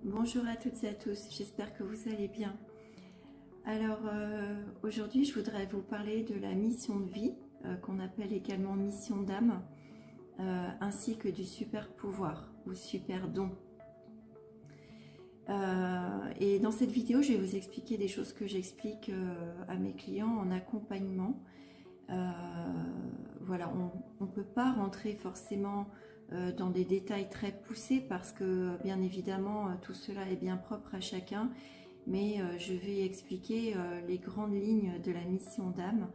Bonjour à toutes et à tous, j'espère que vous allez bien. Alors aujourd'hui je voudrais vous parler de la mission de vie, qu'on appelle également mission d'âme, ainsi que du super pouvoir ou super don. Et dans cette vidéo je vais vous expliquer des choses que j'explique à mes clients en accompagnement. Voilà, on ne peut pas rentrer forcément dans des détails très poussés parce que bien évidemment tout cela est bien propre à chacun, mais je vais expliquer les grandes lignes de la mission d'âme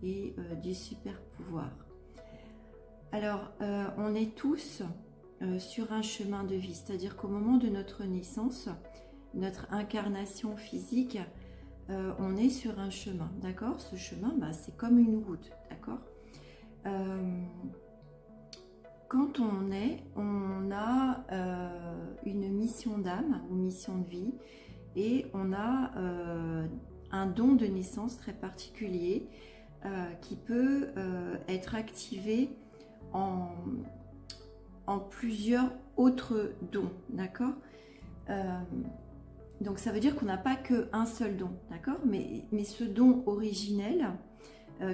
et du super pouvoir. Alors on est tous sur un chemin de vie, c'est-à-dire qu'au moment de notre naissance, notre incarnation physique, on est sur un chemin, d'accord? Ce chemin, c'est comme une route, d'accord? Quand on a une mission d'âme ou mission de vie, et on a un don de naissance très particulier qui peut être activé en plusieurs autres dons, d'accord? Donc ça veut dire qu'on n'a pas qu'un seul don, d'accord? Mais ce don originel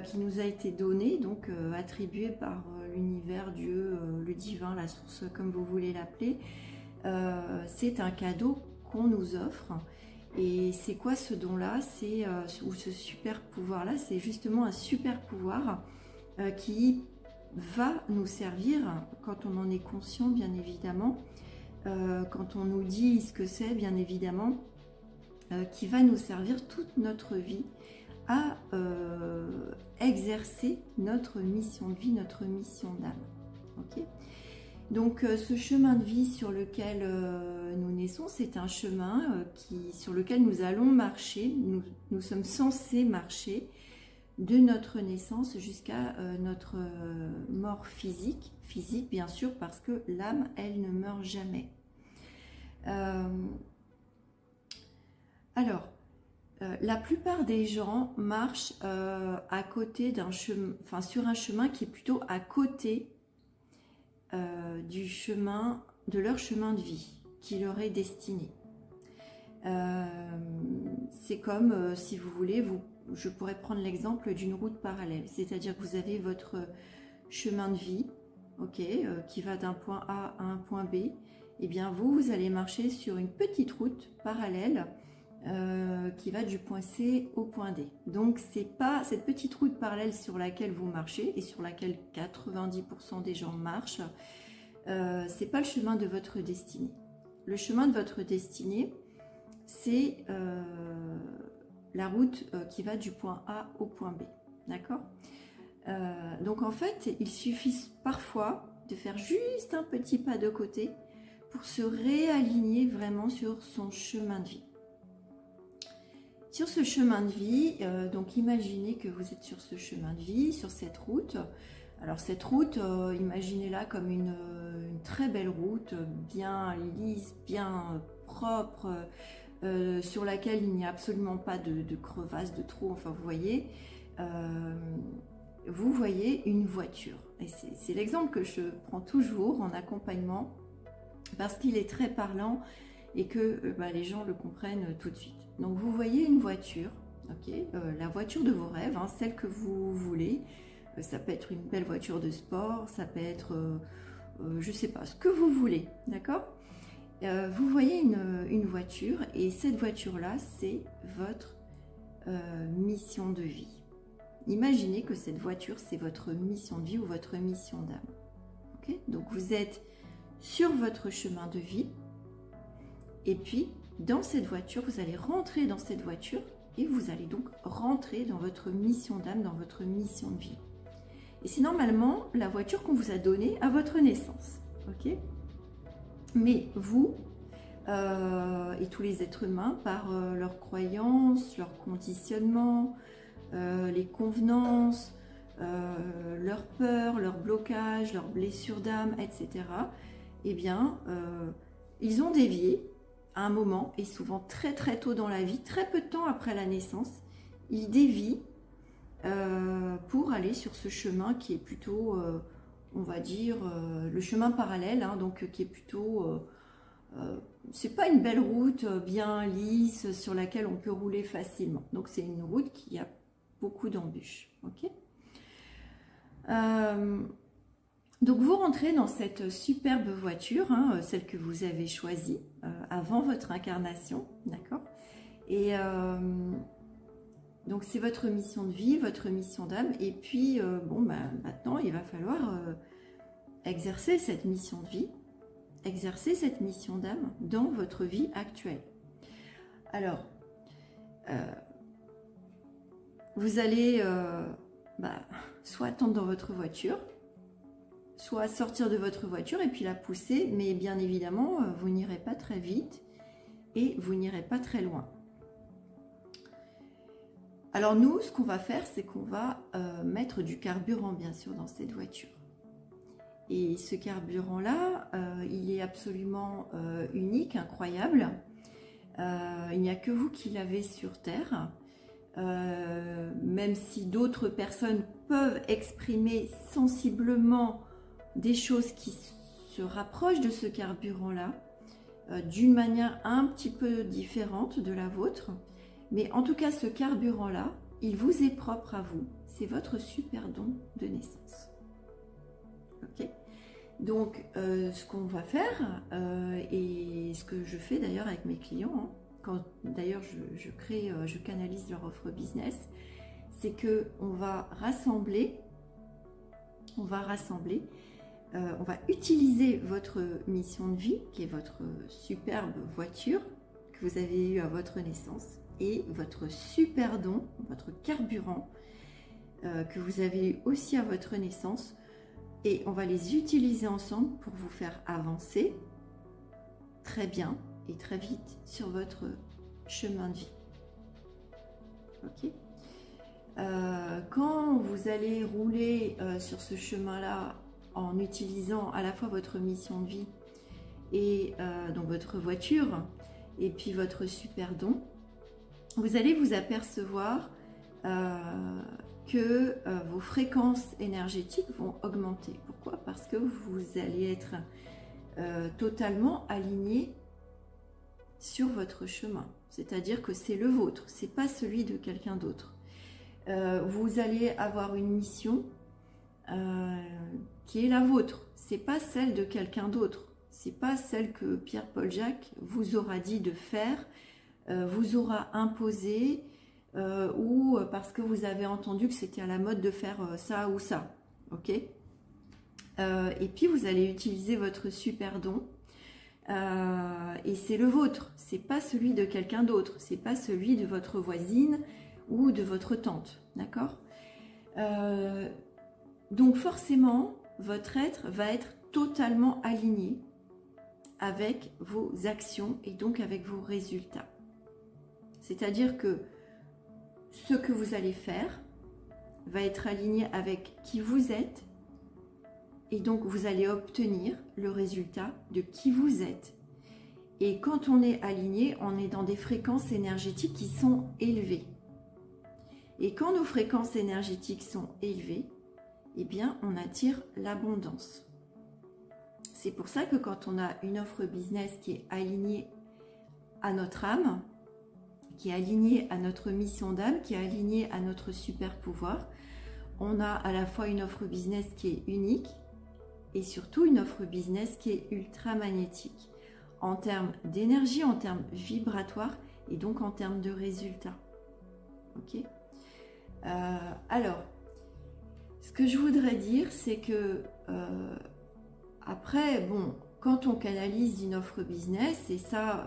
qui nous a été donné, donc attribué par l'univers, Dieu, le divin, la source, comme vous voulez l'appeler, c'est un cadeau qu'on nous offre. Et c'est quoi ce don-là? Ou ce super pouvoir-là? C'est justement un super pouvoir qui va nous servir quand on en est conscient, bien évidemment, quand on nous dit ce que c'est, bien évidemment, qui va nous servir toute notre vie à exercer notre mission de vie, notre mission d'âme. Okay, donc ce chemin de vie sur lequel nous naissons, c'est un chemin sur lequel nous allons marcher, nous sommes censés marcher de notre naissance jusqu'à notre mort physique bien sûr, parce que l'âme, elle ne meurt jamais. Alors, la plupart des gens marchent à côté d'un chemin, sur un chemin qui est plutôt à côté du chemin, de leur chemin de vie qui leur est destiné. C'est comme, si vous voulez, je pourrais prendre l'exemple d'une route parallèle, c'est-à-dire que vous avez votre chemin de vie, qui va d'un point A à un point B. Et bien vous allez marcher sur une petite route parallèle qui va du point C au point D. Donc c'est pas cette petite route parallèle sur laquelle vous marchez et sur laquelle 90% des gens marchent, c'est pas le chemin de votre destinée. Le chemin de votre destinée, c'est la route qui va du point A au point B, d'accord? Donc en fait, il suffit parfois de faire juste un petit pas de côté pour se réaligner vraiment sur son chemin de vie. Sur ce chemin de vie, donc imaginez que vous êtes sur ce chemin de vie, sur cette route. Alors cette route, imaginez-la comme une très belle route, bien lisse, bien propre, sur laquelle il n'y a absolument pas de crevasses, de trous, enfin vous voyez une voiture. Et c'est l'exemple que je prends toujours en accompagnement parce qu'il est très parlant et que les gens le comprennent tout de suite. Donc vous voyez une voiture, la voiture de vos rêves, celle que vous voulez. Ça peut être une belle voiture de sport, ça peut être, je sais pas, ce que vous voulez, d'accord? Vous voyez une voiture et cette voiture-là, c'est votre mission de vie. Imaginez que cette voiture, c'est votre mission de vie ou votre mission d'âme. Donc vous êtes sur votre chemin de vie et puis dans cette voiture, vous allez rentrer dans cette voiture et vous allez donc rentrer dans votre mission d'âme, dans votre mission de vie. Et c'est normalement la voiture qu'on vous a donnée à votre naissance. Mais vous et tous les êtres humains, par leurs croyances, leurs conditionnements, les convenances, leurs peurs, leurs blocages, leurs blessures d'âme, etc., eh bien, ils ont dévié à un moment, et souvent très très tôt dans la vie, très peu de temps après la naissance, ils dévient pour aller sur ce chemin qui est plutôt, on va dire, le chemin parallèle, donc qui est plutôt c'est pas une belle route bien lisse sur laquelle on peut rouler facilement. Donc c'est une route qui a beaucoup d'embûches. Ok. Donc vous rentrez dans cette superbe voiture, hein, celle que vous avez choisie avant votre incarnation, d'accord. Et donc c'est votre mission de vie, votre mission d'âme. Et puis bon, ben, maintenant il va falloir exercer cette mission de vie, exercer cette mission d'âme dans votre vie actuelle. Alors, vous allez soit attendre dans votre voiture, soit sortir de votre voiture et puis la pousser, mais bien évidemment, vous n'irez pas très vite et vous n'irez pas très loin. Alors nous, ce qu'on va faire, c'est qu'on va mettre du carburant, bien sûr, dans cette voiture. Et ce carburant-là, il est absolument unique, incroyable. Il n'y a que vous qui l'avez sur Terre. Même si d'autres personnes peuvent exprimer sensiblement des choses qui se rapprochent de ce carburant-là, d'une manière un petit peu différente de la vôtre. Mais en tout cas, ce carburant-là, il vous est propre à vous. C'est votre super don de naissance. Ok. Donc, ce qu'on va faire, et ce que je fais d'ailleurs avec mes clients, hein, quand d'ailleurs je canalise leur offre business, c'est que on va rassembler, on va utiliser votre mission de vie, qui est votre superbe voiture que vous avez eue à votre naissance, et votre super don, votre carburant que vous avez eu aussi à votre naissance, et on va les utiliser ensemble pour vous faire avancer très bien et très vite sur votre chemin de vie. Ok. Quand vous allez rouler sur ce chemin-là en utilisant à la fois votre mission de vie et donc votre voiture et puis votre super don, vous allez vous apercevoir que vos fréquences énergétiques vont augmenter. Pourquoi? Parce que vous allez être totalement aligné sur votre chemin. C'est-à-dire que c'est le vôtre, c'est pas celui de quelqu'un d'autre. Vous allez avoir une mission qui est la vôtre. C'est pas celle de quelqu'un d'autre. C'est pas celle que Pierre-Paul Jacques vous aura dit de faire, vous aura imposé, ou parce que vous avez entendu que c'était à la mode de faire ça ou ça. Ok. Et puis vous allez utiliser votre super don. Et c'est le vôtre, c'est pas celui de quelqu'un d'autre, c'est pas celui de votre voisine ou de votre tante, d'accord? Donc forcément, votre être va être totalement aligné avec vos actions et donc avec vos résultats. C'est-à-dire que ce que vous allez faire va être aligné avec qui vous êtes, et donc vous allez obtenir le résultat de qui vous êtes. Et quand on est aligné, on est dans des fréquences énergétiques qui sont élevées. Et quand nos fréquences énergétiques sont élevées, eh bien on attire l'abondance. C'est pour ça que quand on a une offre business qui est alignée à notre âme, qui est alignée à notre mission d'âme, qui est alignée à notre super pouvoir, on a à la fois une offre business qui est unique, et surtout une offre business qui est ultra magnétique en termes d'énergie, en termes vibratoires et donc en termes de résultats. Ok. Alors, ce que je voudrais dire, c'est que après, bon, quand on canalise une offre business, et ça,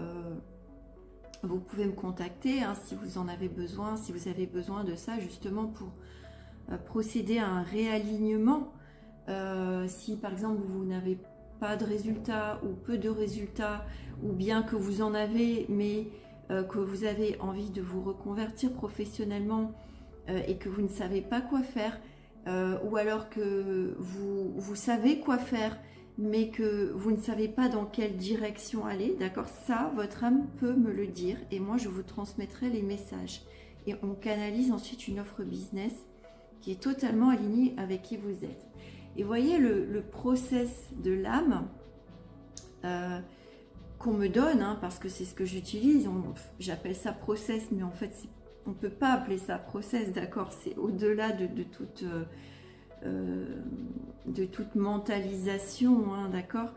vous pouvez me contacter hein, si vous en avez besoin, si vous avez besoin de ça justement pour procéder à un réalignement. Si par exemple vous n'avez pas de résultats ou peu de résultats, ou bien que vous en avez mais que vous avez envie de vous reconvertir professionnellement et que vous ne savez pas quoi faire, ou alors que vous savez quoi faire mais que vous ne savez pas dans quelle direction aller, d'accord, ça votre âme peut me le dire et moi je vous transmettrai les messages et on canalise ensuite une offre business qui est totalement alignée avec qui vous êtes. Et voyez le process de l'âme qu'on me donne, hein, parce que c'est ce que j'utilise. J'appelle ça process, mais en fait, on ne peut pas appeler ça process, d'accord? C'est au-delà de toute mentalisation, hein, d'accord?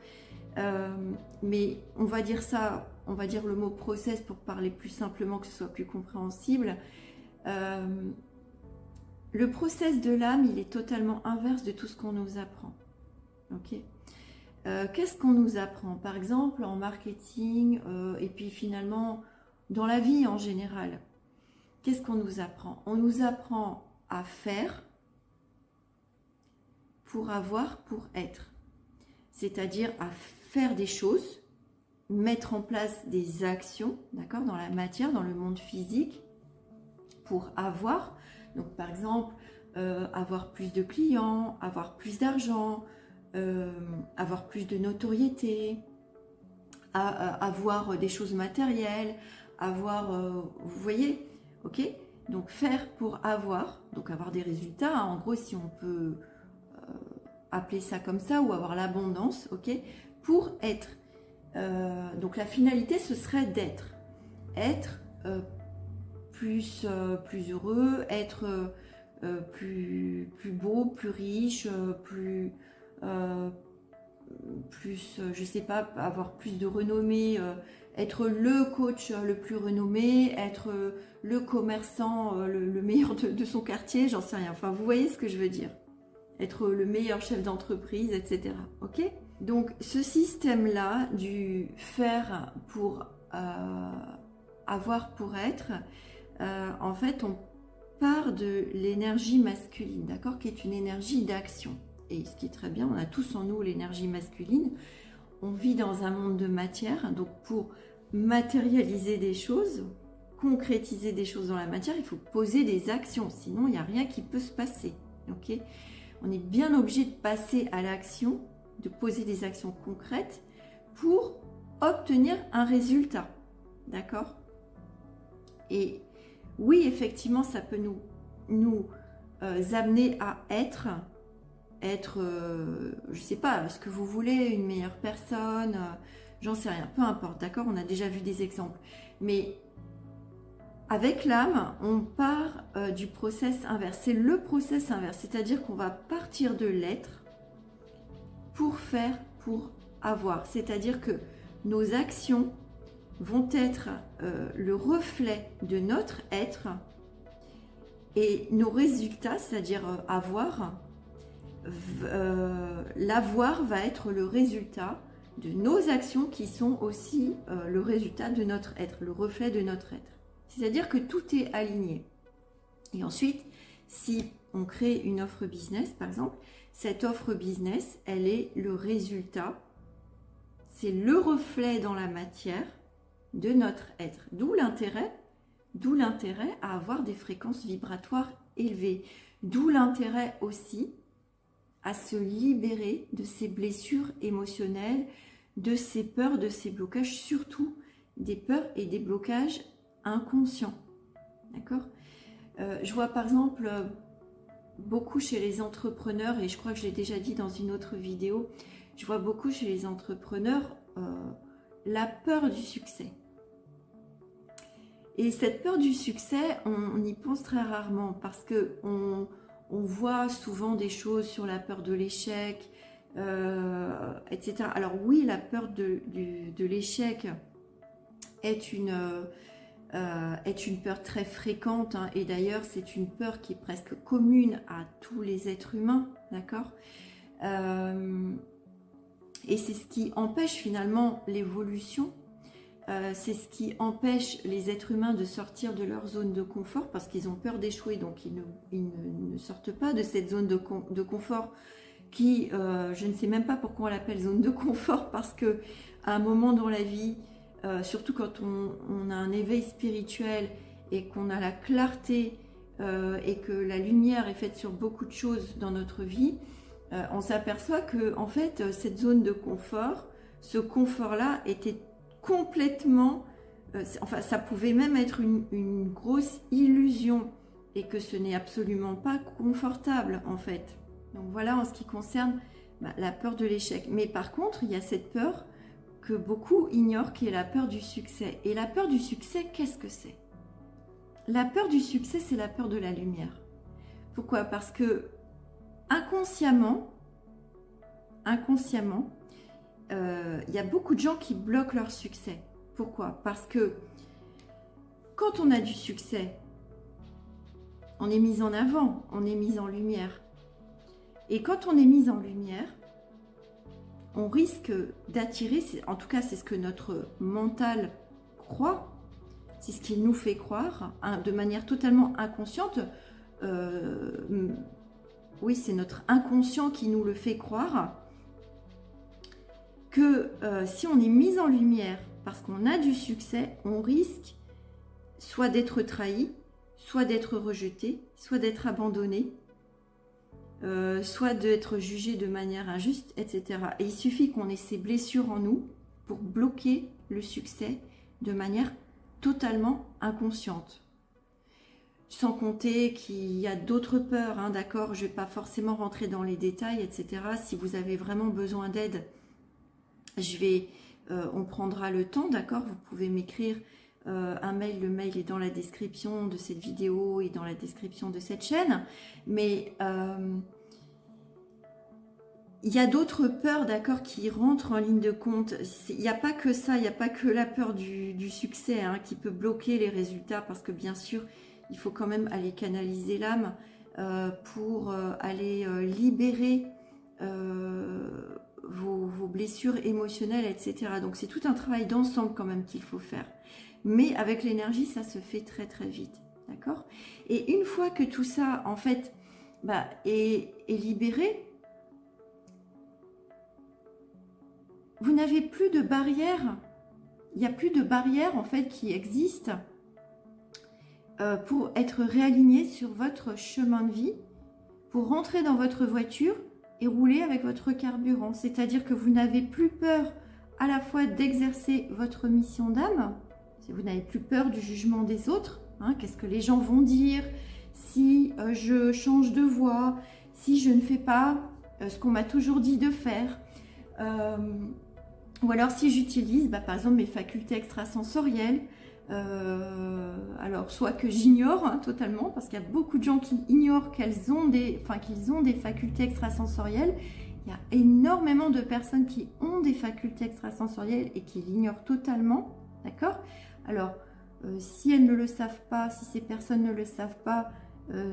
Mais on va dire ça, on va dire le mot process pour parler plus simplement, que ce soit plus compréhensible. Le process de l'âme, il est totalement inverse de tout ce qu'on nous apprend. Ok? Qu'est-ce qu'on nous apprend? Par exemple, en marketing, et puis finalement, dans la vie en général, qu'est-ce qu'on nous apprend? On nous apprend à faire pour avoir, pour être. C'est-à-dire à faire des choses, mettre en place des actions, d'accord, dans la matière, dans le monde physique, pour avoir. Donc, par exemple, avoir plus de clients, avoir plus d'argent, avoir plus de notoriété, avoir des choses matérielles, avoir, vous voyez, ok? Donc faire pour avoir, donc avoir des résultats, hein, en gros, si on peut appeler ça comme ça, ou avoir l'abondance, ok? Pour être. Donc la finalité, ce serait d'être. Être plus heureux, être plus beau, plus riche, je sais pas, avoir plus de renommée, être le coach le plus renommé, être le commerçant le meilleur de son quartier, j'en sais rien. Enfin, vous voyez ce que je veux dire. Être le meilleur chef d'entreprise, etc. Ok? Donc, ce système-là du faire pour avoir pour être, en fait, on part de l'énergie masculine, d'accord? Qui est une énergie d'action. Et ce qui est très bien, on a tous en nous l'énergie masculine. On vit dans un monde de matière, donc pour matérialiser des choses, concrétiser des choses dans la matière, il faut poser des actions, sinon il n'y a rien qui peut se passer. Ok? On est bien obligé de passer à l'action, de poser des actions concrètes pour obtenir un résultat. D'accord? Et oui, effectivement, ça peut nous amener à être, je sais pas, ce que vous voulez, une meilleure personne, j'en sais rien, peu importe, d'accord? On a déjà vu des exemples. Mais avec l'âme, on part du process inverse. C'est le process inverse, c'est-à-dire qu'on va partir de l'être pour faire, pour avoir. C'est-à-dire que nos actions vont être le reflet de notre être et nos résultats, c'est-à-dire avoir, l'avoir va être le résultat de nos actions qui sont aussi le résultat de notre être, le reflet de notre être. C'est-à-dire que tout est aligné. Et ensuite, si on crée une offre business, par exemple, cette offre business, elle est le résultat, c'est le reflet dans la matière de notre être. D'où l'intérêt à avoir des fréquences vibratoires élevées. D'où l'intérêt aussi à se libérer de ces blessures émotionnelles, de ces peurs, de ces blocages, surtout des peurs et des blocages inconscients. D'accord? Je vois par exemple beaucoup chez les entrepreneurs, et je crois que je l'ai déjà dit dans une autre vidéo, je vois beaucoup chez les entrepreneurs la peur du succès. Et cette peur du succès, on y pense très rarement parce que on voit souvent des choses sur la peur de l'échec, etc. Alors oui, la peur de l'échec est une peur très fréquente, hein, et d'ailleurs c'est une peur qui est presque commune à tous les êtres humains, d'accord? Et c'est ce qui empêche finalement l'évolution, c'est ce qui empêche les êtres humains de sortir de leur zone de confort parce qu'ils ont peur d'échouer, donc ils ne sortent pas de cette zone de confort qui, je ne sais même pas pourquoi on l'appelle zone de confort, parce que à un moment dans la vie, surtout quand on a un éveil spirituel et qu'on a la clarté et que la lumière est faite sur beaucoup de choses dans notre vie, on s'aperçoit que en fait cette zone de confort, ce confort-là était complètement, enfin ça pouvait même être une grosse illusion et que ce n'est absolument pas confortable en fait. Donc voilà en ce qui concerne la peur de l'échec. Mais par contre, il y a cette peur que beaucoup ignorent, qui est la peur du succès. Et la peur du succès, qu'est-ce que c'est? La peur du succès, c'est la peur de la lumière. Pourquoi? Parce que inconsciemment, il y a beaucoup de gens qui bloquent leur succès. Pourquoi? Parce que quand on a du succès, on est mis en avant, on est mis en lumière. Et quand on est mis en lumière, on risque d'attirer, en tout cas c'est ce que notre mental croit, c'est ce qu'il nous fait croire, hein, de manière totalement inconsciente. Oui, c'est notre inconscient qui nous le fait croire, que si on est mis en lumière parce qu'on a du succès, on risque soit d'être trahi, soit d'être rejeté, soit d'être abandonné, soit d'être jugé de manière injuste, etc. Et il suffit qu'on ait ces blessures en nous pour bloquer le succès de manière totalement inconsciente. Sans compter qu'il y a d'autres peurs, hein, d'accord, je ne vais pas forcément rentrer dans les détails, etc. Si vous avez vraiment besoin d'aide, on prendra le temps, d'accord, vous pouvez m'écrire un mail, le mail est dans la description de cette vidéo et dans la description de cette chaîne, mais il y a d'autres peurs, d'accord, qui rentrent en ligne de compte. Il n'y a pas que ça, il n'y a pas que la peur du succès, hein, qui peut bloquer les résultats, parce que bien sûr, il faut quand même aller canaliser l'âme pour aller libérer vos blessures émotionnelles, etc. Donc c'est tout un travail d'ensemble quand même qu'il faut faire. Mais avec l'énergie, ça se fait très très vite, d'accord? Et une fois que tout ça, en fait, est libéré, vous n'avez plus de barrières. Il n'y a plus de barrières, en fait, qui existent pour être réaligné sur votre chemin de vie, pour rentrer dans votre voiture et rouler avec votre carburant. C'est-à-dire que vous n'avez plus peur à la fois d'exercer votre mission d'âme, vous n'avez plus peur du jugement des autres, hein, qu'est-ce que les gens vont dire si je change de voie, si je ne fais pas ce qu'on m'a toujours dit de faire, ou alors si j'utilise par exemple mes facultés extrasensorielles, alors soit que j'ignore, hein, totalement, parce qu'il y a beaucoup de gens qui ignorent qu'ils ont des facultés extrasensorielles. Il y a énormément de personnes qui ont des facultés extrasensorielles et qui l'ignorent totalement, d'accord? Alors, si elles ne le savent pas, si ces personnes ne le savent pas,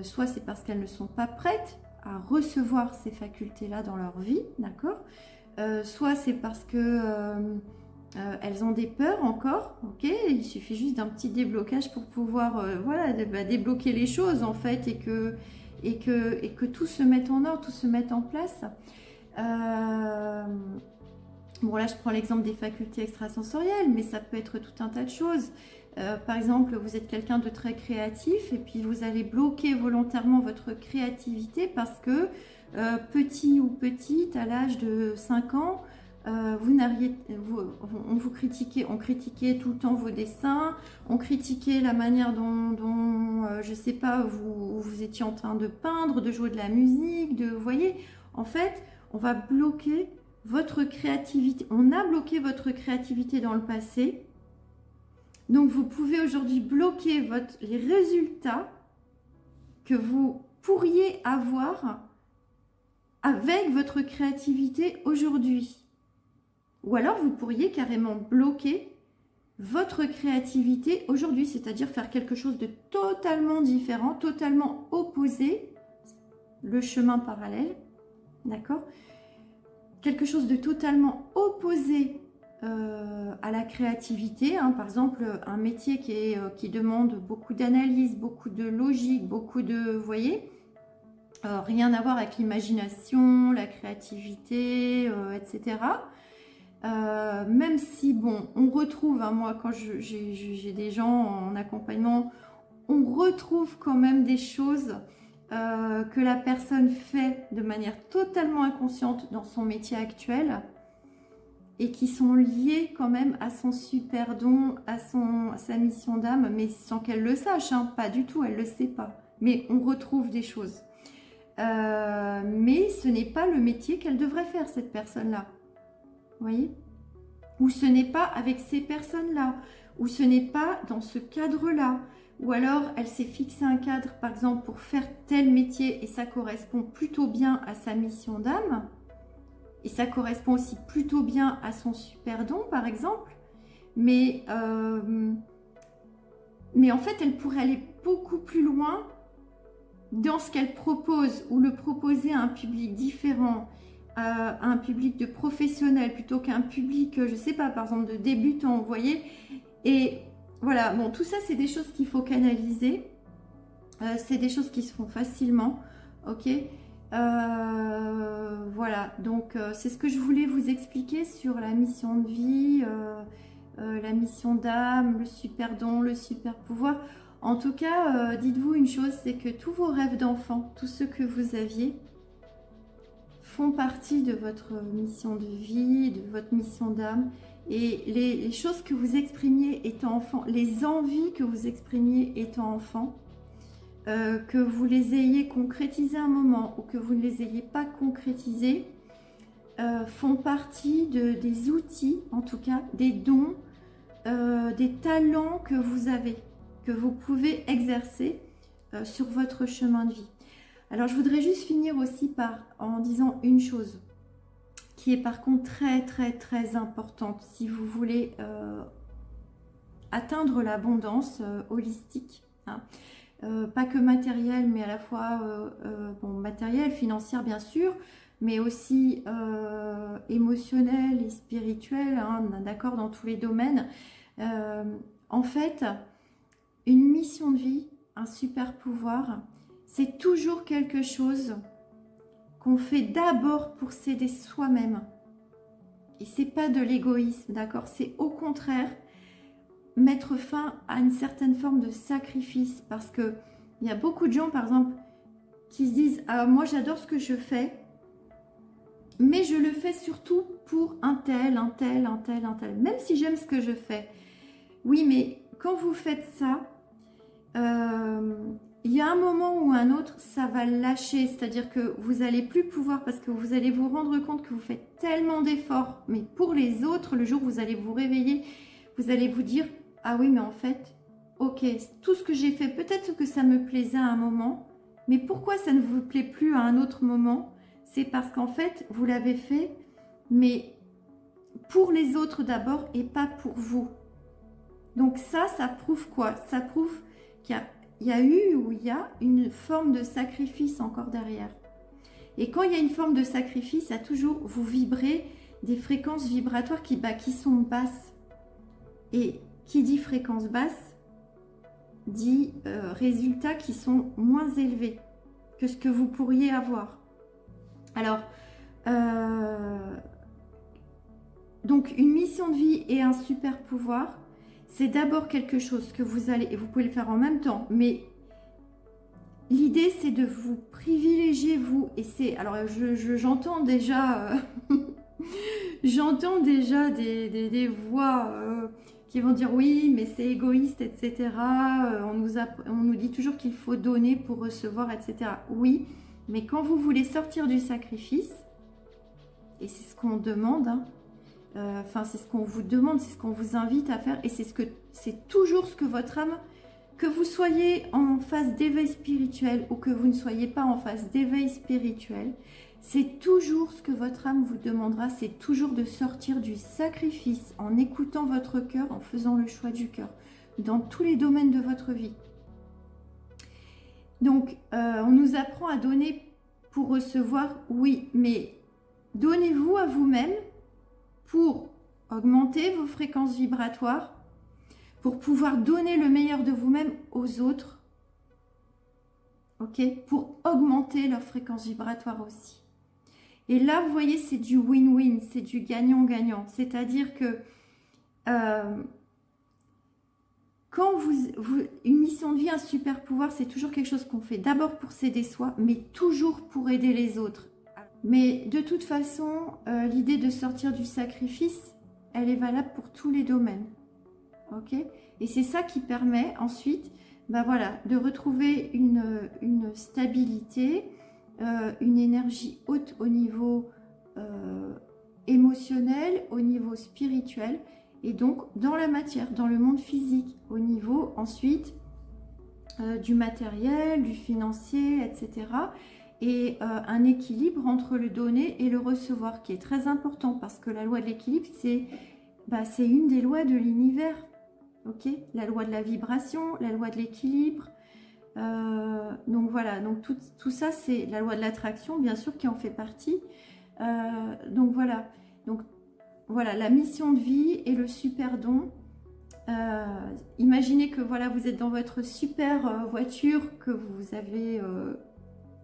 soit c'est parce qu'elles ne sont pas prêtes à recevoir ces facultés-là dans leur vie, d'accord? Soit c'est parce que elles ont des peurs encore, ok? Il suffit juste d'un petit déblocage pour pouvoir voilà, débloquer les choses en fait, et que tout se mette en ordre, tout se mette en place. Bon, là je prends l'exemple des facultés extrasensorielles, mais ça peut être tout un tas de choses. Par exemple, vous êtes quelqu'un de très créatif et puis vous allez bloquer volontairement votre créativité parce que petit ou petite, à l'âge de 5 ans, on critiquait tout le temps vos dessins, on critiquait la manière dont je sais pas, vous étiez en train de peindre, de jouer de la musique, vous voyez, en fait, on va bloquer votre créativité. On a bloqué votre créativité dans le passé. Donc, vous pouvez aujourd'hui bloquer les résultats que vous pourriez avoir avec votre créativité aujourd'hui. Ou alors, vous pourriez carrément bloquer votre créativité aujourd'hui, c'est-à-dire faire quelque chose de totalement différent, totalement opposé, le chemin parallèle, d'accord? Quelque chose de totalement opposé à la créativité, hein. Par exemple, un métier qui demande beaucoup d'analyse, beaucoup de logique, beaucoup de, vous voyez, rien à voir avec l'imagination, la créativité, etc. Même si, bon, on retrouve, hein, moi quand j'ai des gens en accompagnement, on retrouve quand même des choses que la personne fait de manière totalement inconsciente dans son métier actuel et qui sont liées quand même à son super don, à sa mission d'âme, mais sans qu'elle le sache, hein, pas du tout, elle ne le sait pas. Mais on retrouve des choses. Mais ce n'est pas le métier qu'elle devrait faire, cette personne-là. Vous voyez? ou ce n'est pas avec ces personnes-là, ou ce n'est pas dans ce cadre-là, ou alors elle s'est fixé un cadre, par exemple, pour faire tel métier et ça correspond plutôt bien à sa mission d'âme, et ça correspond aussi plutôt bien à son super don, par exemple, mais en fait, elle pourrait aller beaucoup plus loin dans ce qu'elle propose, ou le proposer à un public différent, à un public de professionnels plutôt qu'un public, je sais pas, par exemple de débutants, vous voyez. Et voilà, bon, tout ça c'est des choses qu'il faut canaliser, c'est des choses qui se font facilement, ok. Voilà, donc c'est ce que je voulais vous expliquer sur la mission de vie, la mission d'âme, le super don, le super pouvoir. En tout cas, dites-vous une chose, c'est que tous vos rêves d'enfant, tous ceux que vous aviez, font partie de votre mission de vie, de votre mission d'âme. Et les choses que vous exprimiez étant enfant, les envies que vous exprimiez étant enfant, que vous les ayez concrétisées à un moment ou que vous ne les ayez pas concrétisées, font partie des outils, en tout cas des dons, des talents que vous avez, que vous pouvez exercer sur votre chemin de vie. Alors je voudrais juste finir aussi en disant une chose qui est par contre très importante si vous voulez atteindre l'abondance holistique, hein. Pas que matérielle, mais à la fois bon, matérielle, financière bien sûr, mais aussi émotionnelle et spirituelle, hein, d'accord, dans tous les domaines. En fait, une mission de vie, un super pouvoir, c'est toujours quelque chose qu'on fait d'abord pour s'aider soi-même. Et c'est pas de l'égoïsme, d'accord? C'est au contraire mettre fin à une certaine forme de sacrifice. Parce que il y a beaucoup de gens, par exemple, qui se disent « Ah, moi j'adore ce que je fais, mais je le fais surtout pour un tel, un tel, un tel, un tel. » Même si j'aime ce que je fais. Oui, mais quand vous faites ça, il y a un moment ou un autre, ça va lâcher, c'est-à-dire que vous n'allez plus pouvoir, parce que vous allez vous rendre compte que vous faites tellement d'efforts, mais pour les autres, le jour où vous allez vous réveiller, vous allez vous dire « Ah oui, mais en fait, ok, tout ce que j'ai fait, peut-être que ça me plaisait à un moment, mais pourquoi ça ne vous plaît plus à un autre moment? C'est parce qu'en fait, vous l'avez fait, mais pour les autres d'abord et pas pour vous. » Donc ça prouve quoi? Ça prouve qu'il y a eu ou il y a une forme de sacrifice encore derrière. Et quand il y a une forme de sacrifice, il y a toujours, vous vibrez des fréquences vibratoires qui sont basses. Et qui dit fréquence basse, dit résultats qui sont moins élevés que ce que vous pourriez avoir. Alors, donc une mission de vie et un super pouvoir, c'est d'abord quelque chose que vous allez, et vous pouvez le faire en même temps, mais l'idée c'est de vous privilégier vous, et c'est, alors j'entends déjà, j'entends déjà des voix qui vont dire oui, mais c'est égoïste, etc. On nous dit toujours qu'il faut donner pour recevoir, etc. Oui, mais quand vous voulez sortir du sacrifice, et c'est ce qu'on demande, hein, enfin, c'est ce qu'on vous demande, c'est ce qu'on vous invite à faire, et c'est toujours ce que votre âme, que vous soyez en phase d'éveil spirituel ou que vous ne soyez pas en phase d'éveil spirituel, c'est toujours ce que votre âme vous demandera, c'est toujours de sortir du sacrifice en écoutant votre cœur, en faisant le choix du cœur, dans tous les domaines de votre vie. Donc, on nous apprend à donner pour recevoir, oui, mais donnez-vous à vous-même pour augmenter vos fréquences vibratoires, pour pouvoir donner le meilleur de vous-même aux autres, ok, pour augmenter leur fréquence vibratoire aussi. Et là, vous voyez, c'est du win-win, c'est du gagnant-gagnant. C'est-à-dire que quand une mission de vie, un super pouvoir, c'est toujours quelque chose qu'on fait d'abord pour s'aider soi, mais toujours pour aider les autres. Mais de toute façon, l'idée de sortir du sacrifice, elle est valable pour tous les domaines. Ok? Et c'est ça qui permet ensuite, ben voilà, de retrouver une stabilité, une énergie haute au niveau émotionnel, au niveau spirituel, et donc dans la matière, dans le monde physique, au niveau ensuite du matériel, du financier, etc. Et un équilibre entre le donner et le recevoir qui est très important, parce que la loi de l'équilibre, c'est une des lois de l'univers. Ok, la loi de la vibration, la loi de l'équilibre. Donc voilà, donc tout ça, c'est la loi de l'attraction, bien sûr, qui en fait partie. Donc voilà, la mission de vie et le super don. Imaginez que voilà, vous êtes dans votre super voiture que vous avez,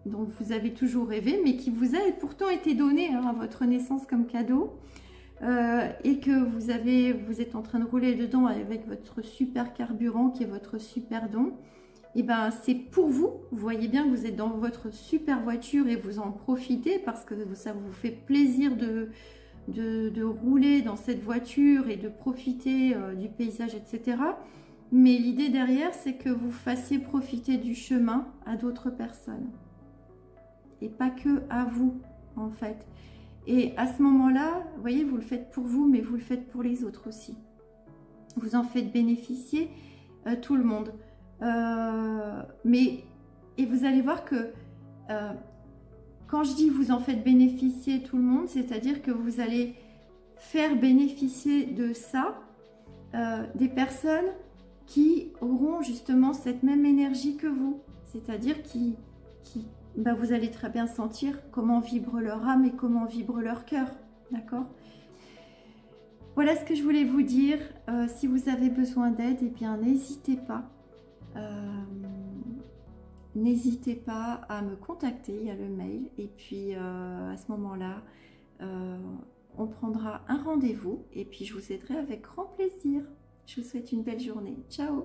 dont vous avez toujours rêvé, mais qui vous a pourtant été donnée à votre naissance comme cadeau, et que vous êtes en train de rouler dedans avec votre super carburant qui est votre super don. Et ben c'est pour vous. Vous voyez bien que vous êtes dans votre super voiture et vous en profitez parce que ça vous fait plaisir de rouler dans cette voiture et de profiter du paysage, etc. Mais l'idée derrière, c'est que vous fassiez profiter du chemin à d'autres personnes. Et pas que à vous, en fait. Et à ce moment-là, vous voyez, vous le faites pour vous, mais vous le faites pour les autres aussi. Vous en faites bénéficier tout le monde. Et vous allez voir que quand je dis vous en faites bénéficier tout le monde, c'est-à-dire que vous allez faire bénéficier de ça des personnes qui auront justement cette même énergie que vous, c'est-à-dire vous allez très bien sentir comment vibre leur âme et comment vibre leur cœur, d'accord? Voilà ce que je voulais vous dire. Si vous avez besoin d'aide, eh bien n'hésitez pas. N'hésitez pas à me contacter, il y a le mail, et puis à ce moment-là, on prendra un rendez-vous, et puis je vous aiderai avec grand plaisir. Je vous souhaite une belle journée. Ciao!